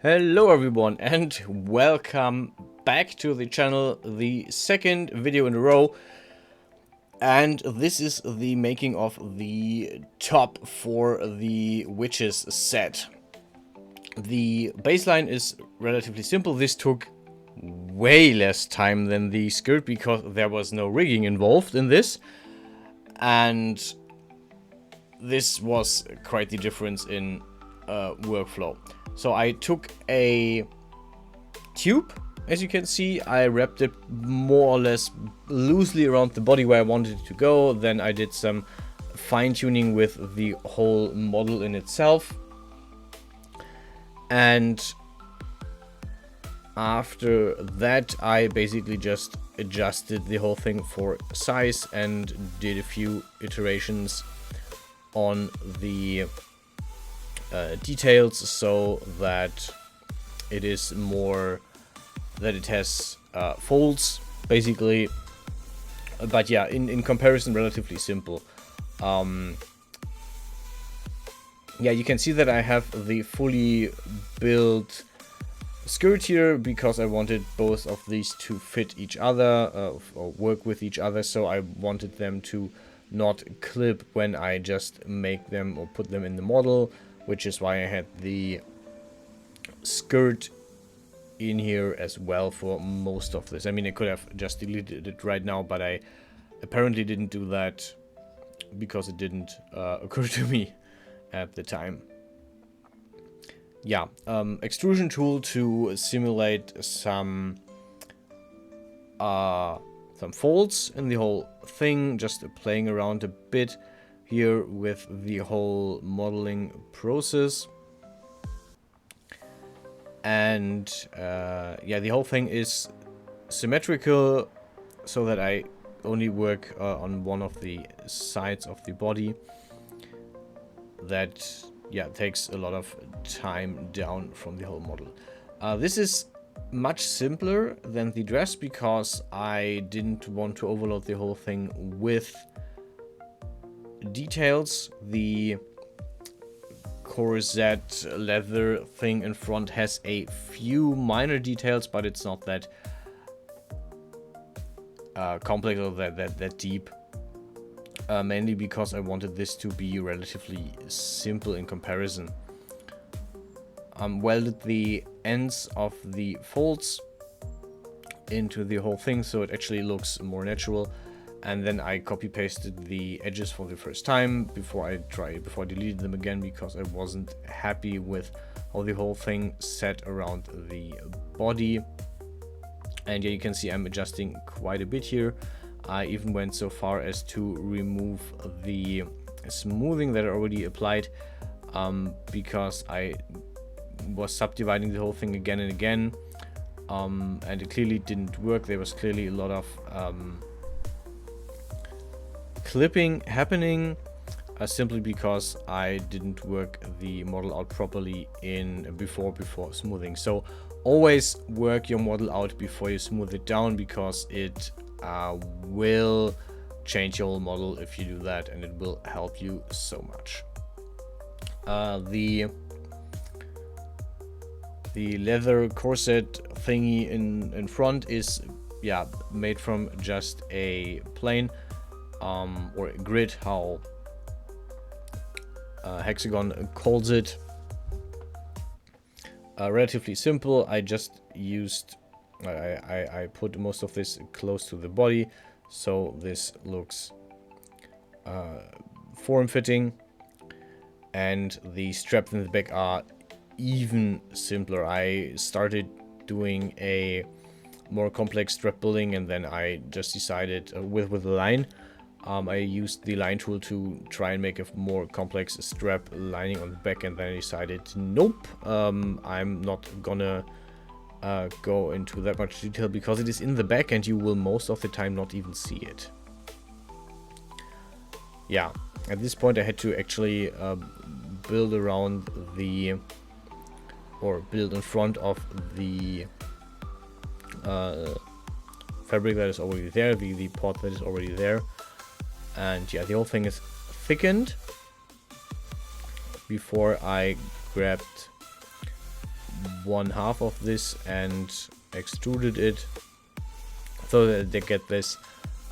Hello everyone and welcome back to the channel, the second video in a row, and this is the making of the top for the witches set. The baseline is relatively simple. This took way less time than the skirt because there was no rigging involved in this, and this was quite the difference in workflow. So I took a tube, as you can see. I wrapped it more or less loosely around the body where I wanted it to go. Then I did some fine-tuning with the whole model in itself. And after that, I basically just adjusted the whole thing for size and did a few iterations on the details so that it is more, that it has folds basically, but yeah, in comparison relatively simple. Yeah, you can see that I have the fully built skirt here because I wanted both of these to fit each other or work with each other, so I wanted them to not clip when I just make them or put them in the model, which is why I had the skirt in here as well for most of this. I mean, I could have just deleted it right now, but I apparently didn't do that because it didn't occur to me at the time. Yeah, extrusion tool to simulate some folds in the whole thing, just playing around a bit here with the whole modeling process. And yeah, the whole thing is symmetrical so that I only work on one of the sides of the body. That, yeah, takes a lot of time down from the whole model. This is much simpler than the dress because I didn't want to overload the whole thing with details. The Corsett leather thing in front has a few minor details, but it's not that complex or that deep. Mainly because I wanted this to be relatively simple in comparison. Welded the ends of the folds into the whole thing so it actually looks more natural, and then I copy pasted the edges for the first time before I deleted them again because I wasn't happy with how the whole thing sat around the body. And yeah, you can see I'm adjusting quite a bit here. I even went so far as to remove the smoothing that I already applied because I was subdividing the whole thing again and again, and it clearly didn't work. There was clearly a lot of clipping happening simply because I didn't work the model out properly before smoothing. So always work your model out before you smooth it down, because it will change your whole model if you do that, and it will help you so much. The leather corset thingy in front is, yeah, made from just a plane or a grid, how Hexagon calls it. Relatively simple. I just used I put most of this close to the body, so this looks form-fitting, and the straps in the back are even simpler. I started doing a more complex strap building, and then I just decided with the line. I used the line tool to try and make a more complex strap lining on the back, and then I decided, nope, I'm not gonna go into that much detail because it is in the back and you will most of the time not even see it. Yeah, at this point I had to actually build around build in front of the fabric that is already there, the pot that is already there. And yeah, the whole thing is thickened before I grabbed one half of this and extruded it so that they get this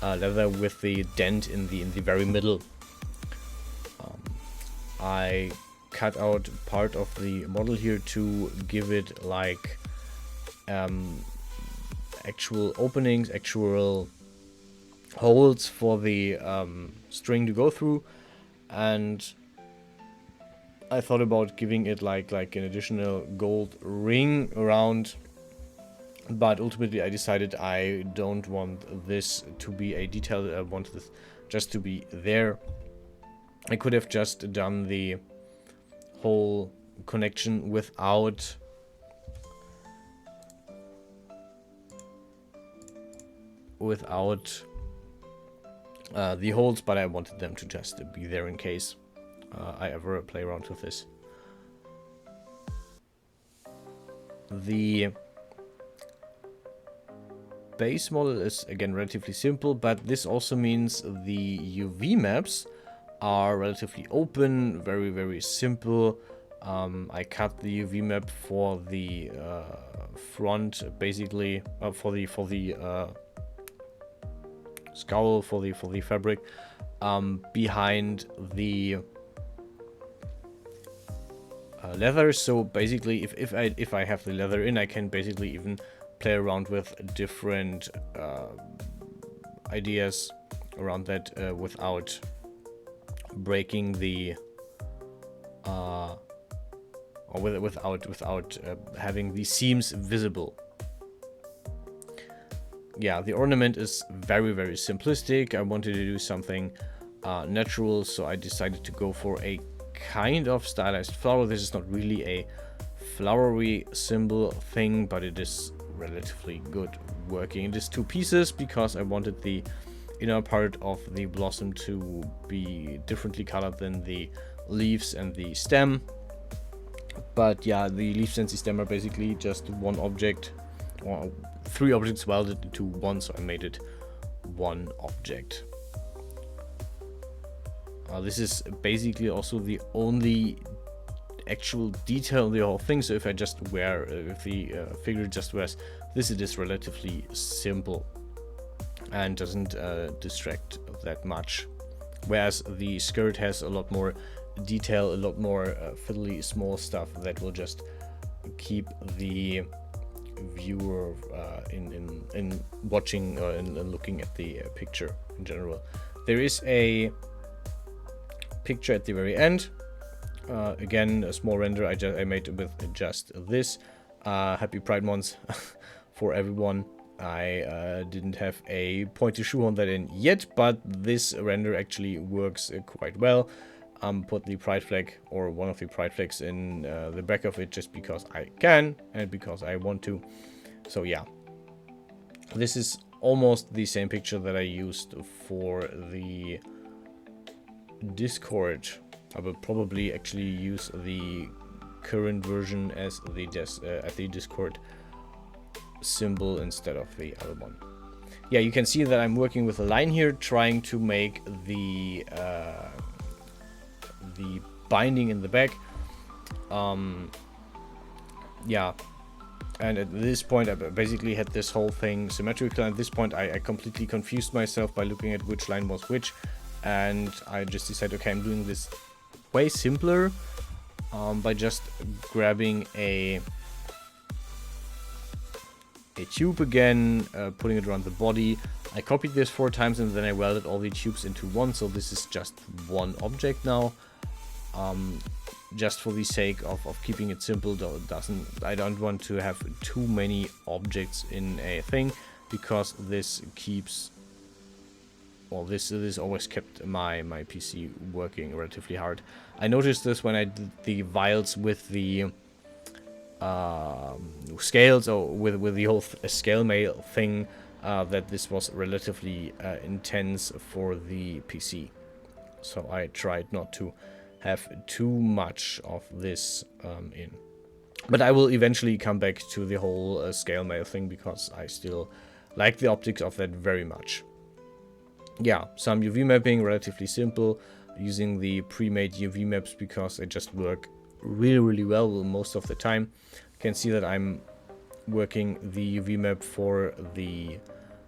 leather with the dent in the very middle. I cut out part of the model here to give it like actual openings, actual holes for the string to go through, and I thought about giving it like an additional gold ring around, but ultimately I decided I don't want this to be a detail. I want this just to be there. I could have just done the whole connection without the holes, but I wanted them to just be there in case I ever play around with this. The base model is again relatively simple, but this also means the UV maps are relatively open, very simple. I cut the UV map for the front, basically for the scowl, for the fabric, behind the leather. So basically, if I have the leather in, I can basically even play around with different ideas around that without breaking the without having the seams visible. Yeah, the ornament is very simplistic. I wanted to do something natural, so I decided to go for a kind of stylized flower. This is not really a flowery symbol thing, but it is relatively good working. It is 2 pieces because I wanted the inner part of the blossom to be differently colored than the leaves and the stem. But yeah, the leaves and the stem are basically just one object, or 3 objects welded into one, so I made it one object. This is basically also the only actual detail in the whole thing, so if I just wear, if the figure just wears this, it is relatively simple and doesn't distract that much. Whereas the skirt has a lot more detail, a lot more fiddly small stuff that will just keep the viewer in watching and looking at the picture in general. There is a picture at the very end. Again, a small render I made with just this. Happy Pride Month for everyone. I didn't have a pointy shoehorn that in yet, but this render actually works quite well. Put the pride flag, or one of the pride flags, in the back of it just because I can and because I want to. So yeah, this is almost the same picture that I used for the Discord. I will probably actually use the current version as the Discord symbol instead of the other one. Yeah, you can see that I'm working with a line here, trying to make the binding in the back. Yeah, and at this point I basically had this whole thing symmetrical. At this point I completely confused myself by looking at which line was which, and I just decided, okay, I'm doing this way simpler by just grabbing a tube again, putting it around the body. I copied this 4 times and then I welded all the tubes into one, so this is just one object now. Just for the sake of keeping it simple, though I don't want to have too many objects in a thing, because this keeps, well, this always kept my PC working relatively hard. I noticed this when I did the vials with the scales, or with the whole scale mail thing, that this was relatively intense for the PC. So I tried not to have too much of this in. But I will eventually come back to the whole scale mail thing, because I still like the optics of that very much. Yeah, some UV mapping, relatively simple, using the pre-made UV maps because they just work really well most of the time. You can see that I'm working the UV map for the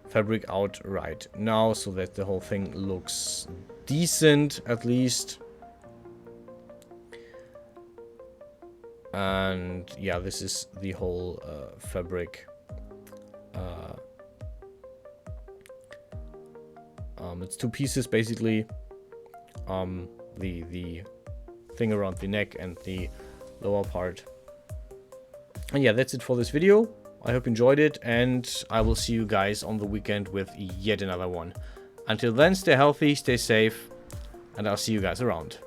fabric out right now, so that the whole thing looks decent at least. And yeah, this is the whole fabric. It's 2 pieces basically. The thing around the neck and the lower part. And yeah, that's it for this video. I hope you enjoyed it, and I will see you guys on the weekend with yet another one. Until then, stay healthy, stay safe, and I'll see you guys around.